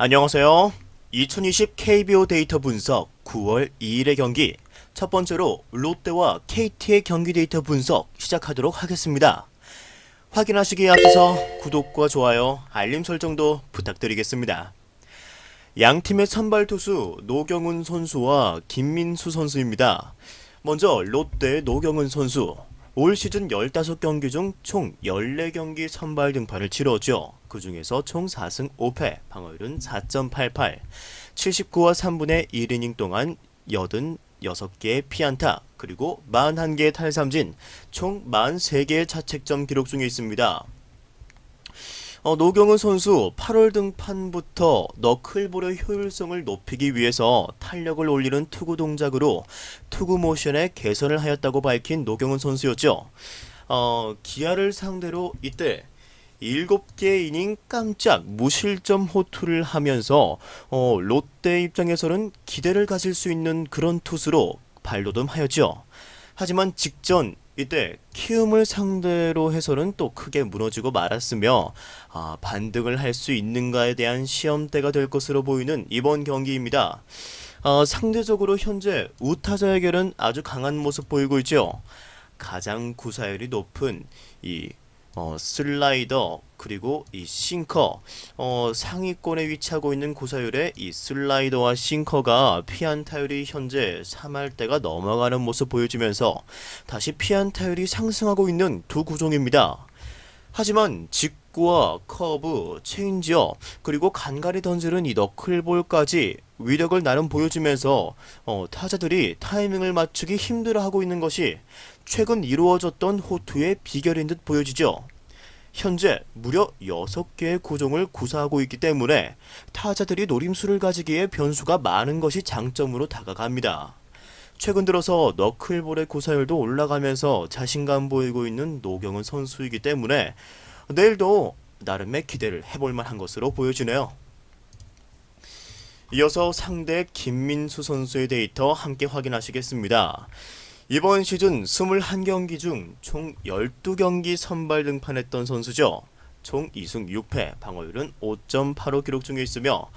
안녕하세요. 2020 KBO 데이터 분석 9월 2일의 경기 첫 번째로 롯데와 KT의 경기 데이터 분석 시작하도록 하겠습니다. 확인하시기에 앞서서 구독과 좋아요, 알림 설정도 부탁드리겠습니다. 양팀의 선발 투수 노경은 선수와 김민수 선수입니다. 먼저 롯데의 노경은 선수 올 시즌 15경기 중 총 14경기 선발 등판을 치렀죠. 그 중에서 총 4승 5패, 방어율은 4.88, 79와 3분의 1이닝 동안 86개의 피안타, 그리고 41개의 탈삼진, 총 43개의 자책점 기록 중에 있습니다. 노경은 선수 8월 등판부터 너클볼의 효율성을 높이기 위해서 탄력을 올리는 투구 동작으로 투구 모션의 개선을 하였다고 밝힌 노경은 선수였죠. 기아를 상대로 이때 7개 이닝 깜짝 무실점 호투를 하면서 롯데 입장에서는 기대를 가질 수 있는 그런 투수로 발돋움하였죠. 하지만 직전 이때 키움을 상대로 해서는 또 크게 무너지고 말았으며 반등을 할 수 있는가에 대한 시험대가 될 것으로 보이는 이번 경기입니다. 상대적으로 현재 우타자에게는 아주 강한 모습 보이고 있죠. 가장 구사율이 높은 이 슬라이더 그리고 이 싱커 상위권에 위치하고 있는 구사율의 이 슬라이더와 싱커가 피안타율이 현재 3할대가 넘어가는 모습 보여주면서 다시 피안타율이 상승하고 있는 두 구종입니다. 하지만 직구와 커브, 체인지업 그리고 간간히 던지는 이 너클볼까지 위력을 나름 보여주면서 타자들이 타이밍을 맞추기 힘들어하고 있는 것이 최근 이루어졌던 호투의 비결인 듯 보여지죠. 현재 무려 6개의 구종을 구사하고 있기 때문에 타자들이 노림수를 가지기에 변수가 많은 것이 장점으로 다가갑니다. 최근 들어서 너클볼의 구사율도 올라가면서 자신감 보이고 있는 노경은 선수이기 때문에 내일도 나름의 기대를 해볼 만한 것으로 보여지네요. 이어서 상대 김민수 선수의 데이터 함께 확인하시겠습니다. 이번 시즌 21경기 중 총 12경기 선발 등판했던 선수죠. 총 2승 6패, 방어율은 5.85 기록 중에 있으며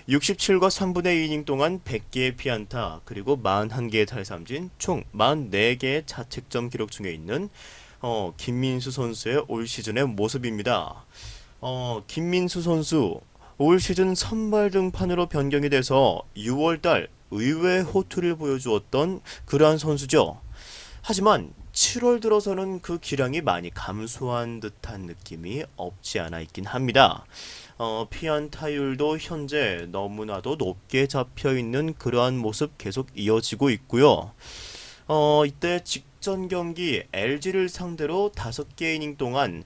67과 3분의 2이닝 동안 100개의 피안타, 그리고 41개의 탈삼진, 총 44개의 자책점 기록 중에 있는 김민수 선수의 올 시즌의 모습입니다. 김민수 선수 올 시즌 선발 등판으로 변경이 돼서 6월달 의외의 호투를 보여주었던 그러한 선수죠. 하지만 7월 들어서는 그 기량이 많이 감소한 듯한 느낌이 없지 않아 있긴 합니다. 피안타율도 현재 너무나도 높게 잡혀있는 그러한 모습 계속 이어지고 있고요. 이때 직전 경기 LG를 상대로 5개 이닝 동안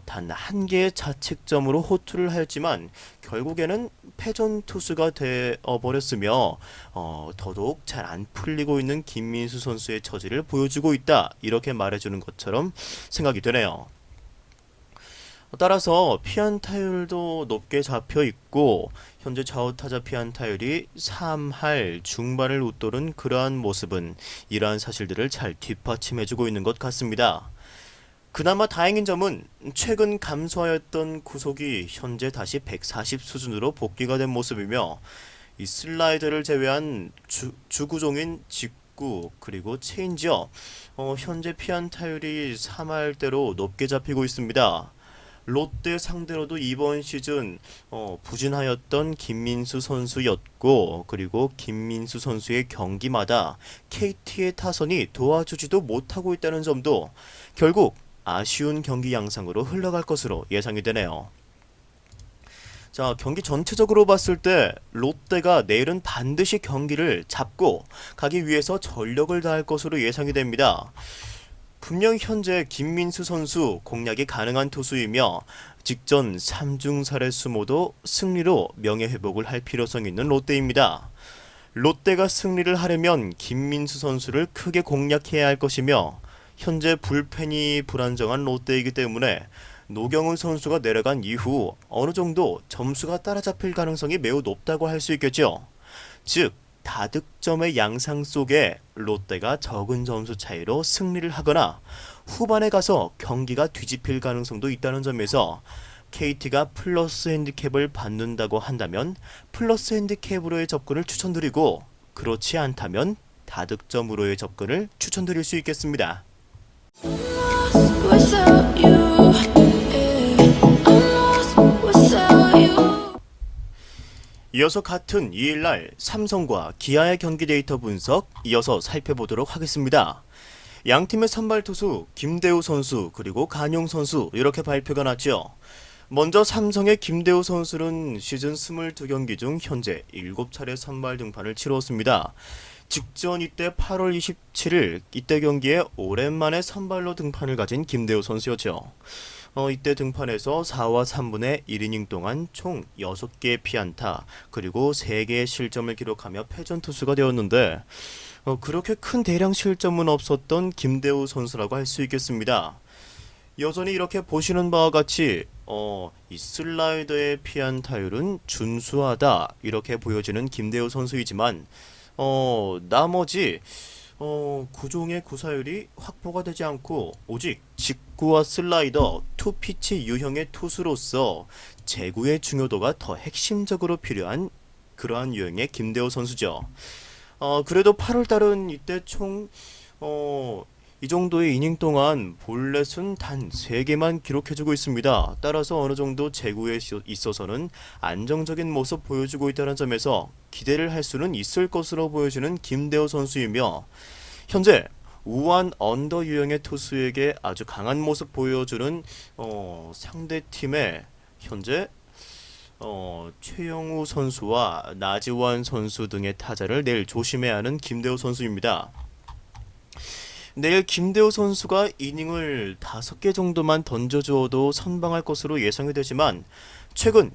단 1개의 자책점으로 호투를 하였지만 결국에는 패전 투수가 되어버렸으며 더더욱 잘 안 풀리고 있는 김민수 선수의 처지를 보여주고 있다, 이렇게 말해주는 것처럼 생각이 되네요. 따라서 피안타율도 높게 잡혀 있고 현재 좌우타자 피안타율이 3할 중반을 웃도는 그러한 모습은 이러한 사실들을 잘 뒷받침해주고 있는 것 같습니다. 그나마 다행인 점은 최근 감소하였던 구속이 현재 다시 140 수준으로 복귀가 된 모습이며 이 슬라이더를 제외한 주구종인 직구 그리고 체인지업 현재 피안타율이 3할대로 높게 잡히고 있습니다. 롯데 상대로도 이번 시즌 부진하였던 김민수 선수였고, 그리고 김민수 선수의 경기마다 KT의 타선이 도와주지도 못하고 있다는 점도 결국 아쉬운 경기 양상으로 흘러갈 것으로 예상이 되네요. 자, 경기 전체적으로 봤을 때 롯데가 내일은 반드시 경기를 잡고 가기 위해서 전력을 다할 것으로 예상이 됩니다. 분명 현재 김민수 선수 공략이 가능한 투수이며 직전 3중살의 수모도 승리로 명예회복을 할 필요성이 있는 롯데입니다. 롯데가 승리를 하려면 김민수 선수를 크게 공략해야 할 것이며 현재 불펜이 불안정한 롯데이기 때문에 노경은 선수가 내려간 이후 어느 정도 점수가 따라잡힐 가능성이 매우 높다고 할 수 있겠죠. 즉 다득점의 양상 속에 롯데가 적은 점수 차이로 승리를 하거나 후반에 가서 경기가 뒤집힐 가능성도 있다는 점에서 KT가 플러스 핸디캡을 받는다고 한다면 플러스 핸디캡으로의 접근을 추천드리고, 그렇지 않다면 다득점으로의 접근을 추천드릴 수 있겠습니다. without you, yeah. I'm lost without you. 이어서 같은 2일날 삼성과 기아의 경기 데이터 분석 이어서 살펴보도록 하겠습니다. 양팀의 선발 투수 김대우 선수 그리고 간용 선수 이렇게 발표가 났죠. 먼저 삼성의 김대우 선수는 시즌 22경기 중 현재 7차례 선발 등판을 치루었습니다. 직전 이때 8월 27일 이때 경기에 오랜만에 선발로 등판을 가진 김대우 선수였죠. 이때 등판에서 4와 3분의 1이닝 동안 총 6개의 피안타 그리고 3개의 실점을 기록하며 패전 투수가 되었는데, 그렇게 큰 대량 실점은 없었던 김대우 선수라고 할 수 있겠습니다. 여전히 이렇게 보시는 바와 같이 이 슬라이더의 피안타율은 준수하다 이렇게 보여지는 김대우 선수이지만, 나머지 구종의 구사율이 확보가 되지 않고 오직 직구와 슬라이더, 투피치 유형의 투수로서 제구의 중요도가 더 핵심적으로 필요한 그러한 유형의 김대호 선수죠. 그래도 8월달은 이때 총 이 정도의 이닝 동안 볼넷은 단 3개만 기록해주고 있습니다. 따라서 어느 정도 제구에 있어서는 안정적인 모습 보여주고 있다는 점에서 기대를 할 수는 있을 것으로 보여지는 김대호 선수이며, 현재 우완 언더 유형의 투수에게 아주 강한 모습 보여주는 상대팀의 현재 최영우 선수와 나지완 선수 등의 타자를 내일 조심해야 하는 김대호 선수입니다. 내일 김대호 선수가 이닝을 5개 정도만 던져주어도 선방할 것으로 예상이 되지만, 최근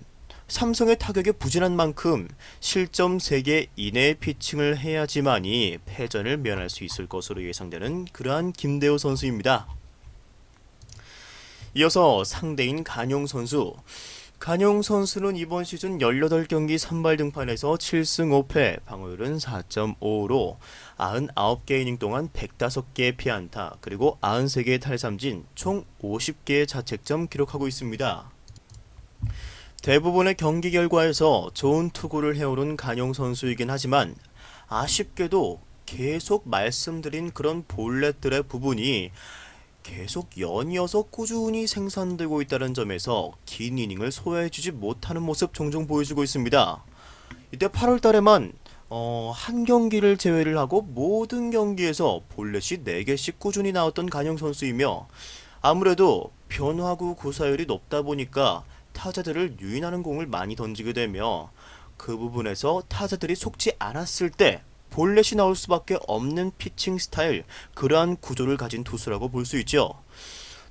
삼성의 타격이 부진한 만큼 실점 3개 이내의 피칭을 해야지만이 패전을 면할 수 있을 것으로 예상되는 그러한 김대호 선수입니다. 이어서 상대인 간용 선수. 간용 선수는 이번 시즌 18경기 선발 등판에서 7승 5패, 방어율은 4.55로 99개 이닝 동안 105개의 피안타, 그리고 93개의 탈삼진, 총 50개의 자책점 기록하고 있습니다. 대부분의 경기 결과에서 좋은 투구를 해오른 간용 선수이긴 하지만, 아쉽게도 계속 말씀드린 그런 볼넷들의 부분이 계속 연이어서 꾸준히 생산되고 있다는 점에서 긴 이닝을 소화해주지 못하는 모습 종종 보여주고 있습니다. 이때 8월달에만 한 경기를 제외를 하고 모든 경기에서 볼넷이 4개씩 꾸준히 나왔던 간용 선수이며, 아무래도 변화구 구사율이 높다 보니까 타자들을 유인하는 공을 많이 던지게 되며, 그 부분에서 타자들이 속지 않았을 때 볼넷이 나올 수밖에 없는 피칭 스타일, 그러한 구조를 가진 투수라고 볼 수 있죠.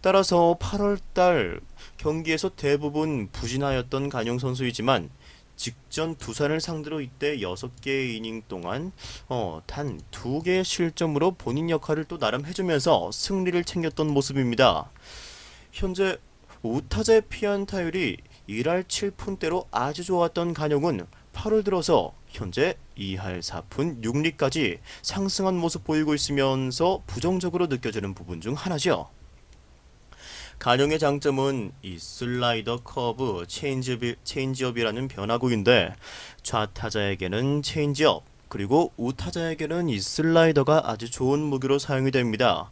따라서 8월달 경기에서 대부분 부진하였던 간용 선수이지만, 직전 두산을 상대로 이때 6개의 이닝 동안 단 2개의 실점으로 본인 역할을 또 나름 해주면서 승리를 챙겼던 모습입니다. 현재 우타자의 피안타율이 1할 7푼대로 아주 좋았던 간용은 8월 들어서 현재 2할 4푼 6리까지 상승한 모습 보이고 있으면서 부정적으로 느껴지는 부분 중 하나죠. 간용의 장점은 이 슬라이더, 커브, 체인지업이라는 변화구인데, 좌타자에게는 체인지업, 그리고 우타자에게는 이 슬라이더가 아주 좋은 무기로 사용이 됩니다.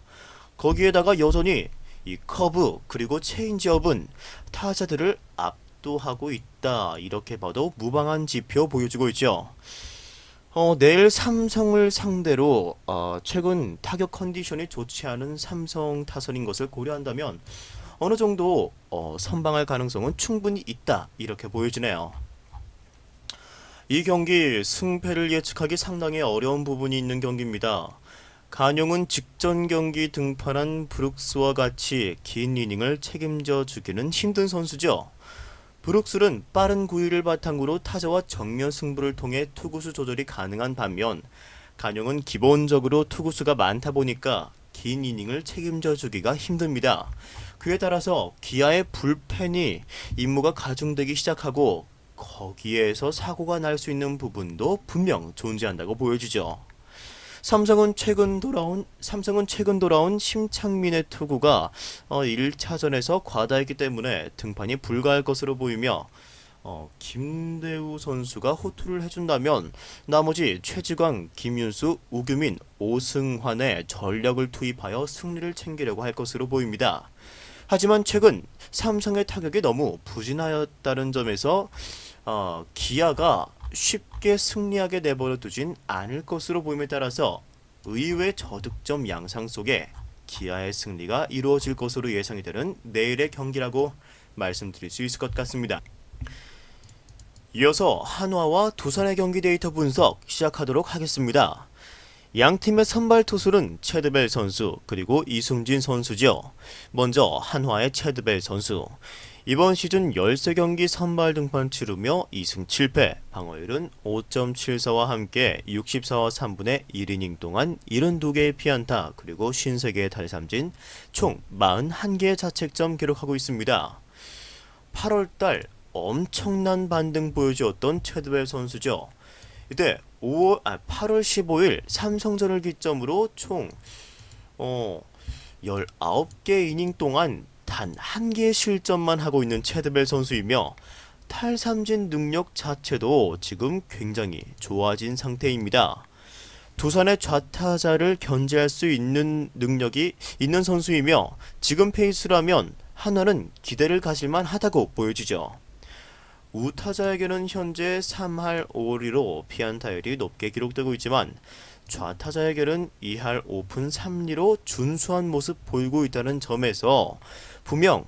거기에다가 여전히 이 커브 그리고 체인지업은 타자들을 압도하고 있다, 이렇게 봐도 무방한 지표 보여주고 있죠. 내일 삼성을 상대로 최근 타격 컨디션이 좋지 않은 삼성 타선인 것을 고려한다면 어느 정도 선방할 가능성은 충분히 있다, 이렇게 보여지네요. 이 경기 승패를 예측하기 상당히 어려운 부분이 있는 경기입니다. 간용은 직전 경기 등판한 브룩스와 같이 긴 이닝을 책임져 주기는 힘든 선수죠. 브룩스는 빠른 구위를 바탕으로 타자와 정면 승부를 통해 투구수 조절이 가능한 반면, 간용은 기본적으로 투구수가 많다 보니까 긴 이닝을 책임져 주기가 힘듭니다. 그에 따라서 기아의 불펜이 임무가 가중되기 시작하고, 거기에서 사고가 날 수 있는 부분도 분명 존재한다고 보여지죠. 삼성은 최근 돌아온 심창민의 투구가 1차전에서 과다했기 때문에 등판이 불가할 것으로 보이며 김대우 선수가 호투를 해준다면 나머지 최지광, 김윤수, 우규민, 오승환의 전력을 투입하여 승리를 챙기려고 할 것으로 보입니다. 하지만 최근 삼성의 타격이 너무 부진하였다는 점에서 기아가 쉽게 승리하게 내버려 두진 않을 것으로 보임에 따라서 의외 저득점 양상 속에 기아의 승리가 이루어질 것으로 예상이 되는 내일의 경기라고 말씀드릴 수 있을 것 같습니다. 이어서 한화와 두산의 경기 데이터 분석 시작하도록 하겠습니다. 양 팀의 선발 투수는 체드벨 선수 그리고 이승진 선수죠. 먼저 한화의 체드벨 선수. 이번 시즌 13경기 선발 등판 치르며 2승 7패, 방어율은 5.74와 함께 64와 3분의 1이닝 동안 72개의 피안타 그리고 53개의 탈삼진, 총 41개의 자책점 기록하고 있습니다. 8월달 엄청난 반등 보여주었던 체드벨 선수죠. 이때 8월 15일 삼성전을 기점으로 총 19개 이닝 동안 단 한 개의 실점만 하고 있는 체드벨 선수이며 탈삼진 능력 자체도 지금 굉장히 좋아진 상태입니다. 두산의 좌타자를 견제할 수 있는 능력이 있는 선수이며 지금 페이스라면 한화는 기대를 가질만 하다고 보여지죠. 우타자에게는 현재 3할 5리로 피안타율이 높게 기록되고 있지만 좌타자에게는 2할 5푼 3리로 준수한 모습 보이고 있다는 점에서 분명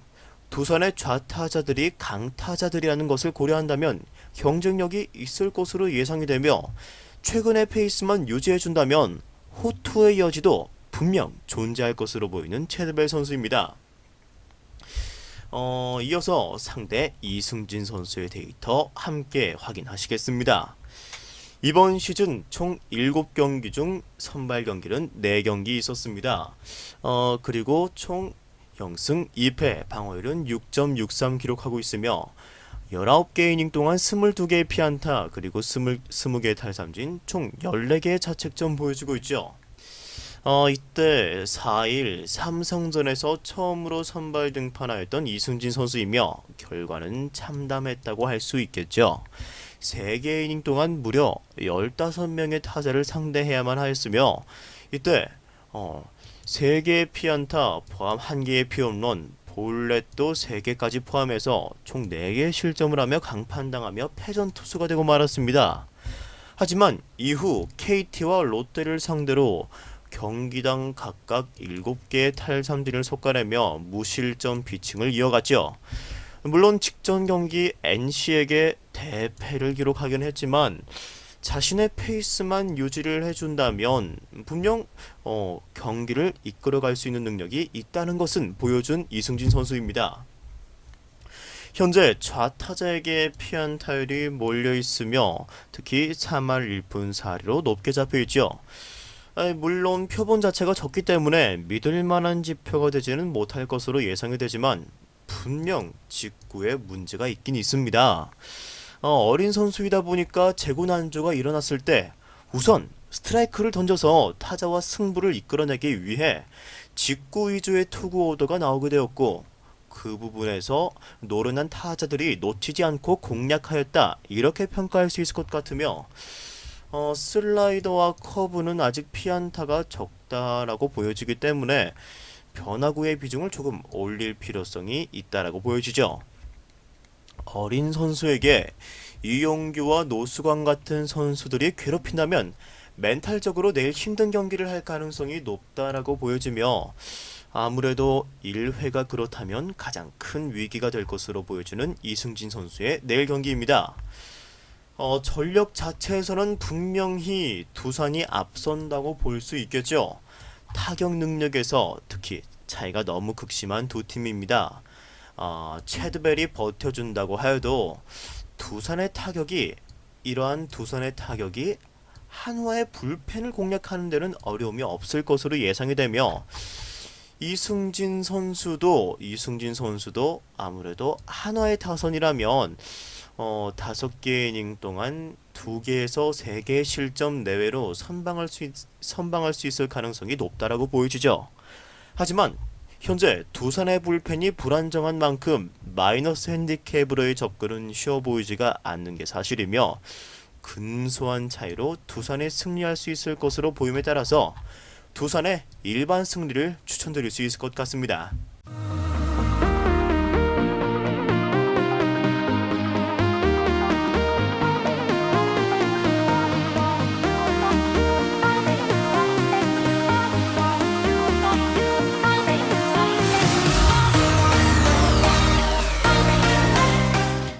두산의 좌타자들이 강타자들이라는 것을 고려한다면 경쟁력이 있을 것으로 예상이 되며 최근의 페이스만 유지해준다면 호투의 여지도 분명 존재할 것으로 보이는 체드벨 선수입니다. 이어서 상대 이승진 선수의 데이터 함께 확인하시겠습니다. 이번 시즌 총 7경기 중 선발 경기는 4경기 있었습니다. 그리고 총 0승 2패, 방어율은 6.63 기록하고 있으며 19개 이닝 동안 22개의 피안타 그리고 20개의 탈삼진, 총 14개의 자책점 보여주고 있죠. 이때 4일 삼성전에서 처음으로 선발 등판하였던 이승진 선수이며 결과는 참담했다고 할 수 있겠죠. 3개 이닝 동안 무려 15명의 타자를 상대해야만 하였으며 이때 3개의 피안타 포함 1개의 피홈런, 볼넷도 3개까지 포함해서 총 4개의 실점을 하며 강판당하며 패전 투수가 되고 말았습니다. 하지만 이후 KT와 롯데를 상대로 경기당 각각 7개의 탈삼진을 솎아내며 무실점 피칭을 이어갔죠. 물론 직전 경기 NC에게 대패를 기록하긴 했지만 자신의 페이스만 유지를 해준다면 분명 경기를 이끌어갈 수 있는 능력이 있다는 것은 보여준 이승진 선수입니다. 현재 좌타자에게 피안타율이 몰려있으며 특히 3할 1푼 4리로 높게 잡혀있죠. 물론 표본 자체가 적기 때문에 믿을만한 지표가 되지는 못할 것으로 예상이 되지만 분명 직구에 문제가 있긴 있습니다. 어린 선수이다 보니까 재고난조가 일어났을 때 우선 스트라이크를 던져서 타자와 승부를 이끌어내기 위해 직구 위주의 투구 오더가 나오게 되었고 그 부분에서 노련한 타자들이 놓치지 않고 공략하였다 이렇게 평가할 수 있을 것 같으며 슬라이더와 커브는 아직 피안타가 적다라고 보여지기 때문에 변화구의 비중을 조금 올릴 필요성이 있다라고 보여지죠. 어린 선수에게 이용규와 노수광 같은 선수들이 괴롭힌다면 멘탈적으로 내일 힘든 경기를 할 가능성이 높다라고 보여지며 아무래도 1회가 그렇다면 가장 큰 위기가 될 것으로 보여지는 이승진 선수의 내일 경기입니다. 전력 자체에서는 분명히 두산이 앞선다고 볼 수 있겠죠. 타격 능력에서 특히 차이가 너무 극심한 두 팀입니다. 체드벨이 버텨준다고 하여도 이러한 두산의 타격이 한화의 불펜을 공략하는 데는 어려움이 없을 것으로 예상이 되며 이승진 선수도 아무래도 한화의 타선이라면 5개 이닝 동안 2개에서 3개의 실점 내외로 선방할 수 있을 가능성이 높다라고 보여지죠. 하지만 현재 두산의 불펜이 불안정한 만큼 마이너스 핸디캡으로의 접근은 쉬워 보이지가 않는 게 사실이며 근소한 차이로 두산이 승리할 수 있을 것으로 보임에 따라서 두산의 일반 승리를 추천드릴 수 있을 것 같습니다.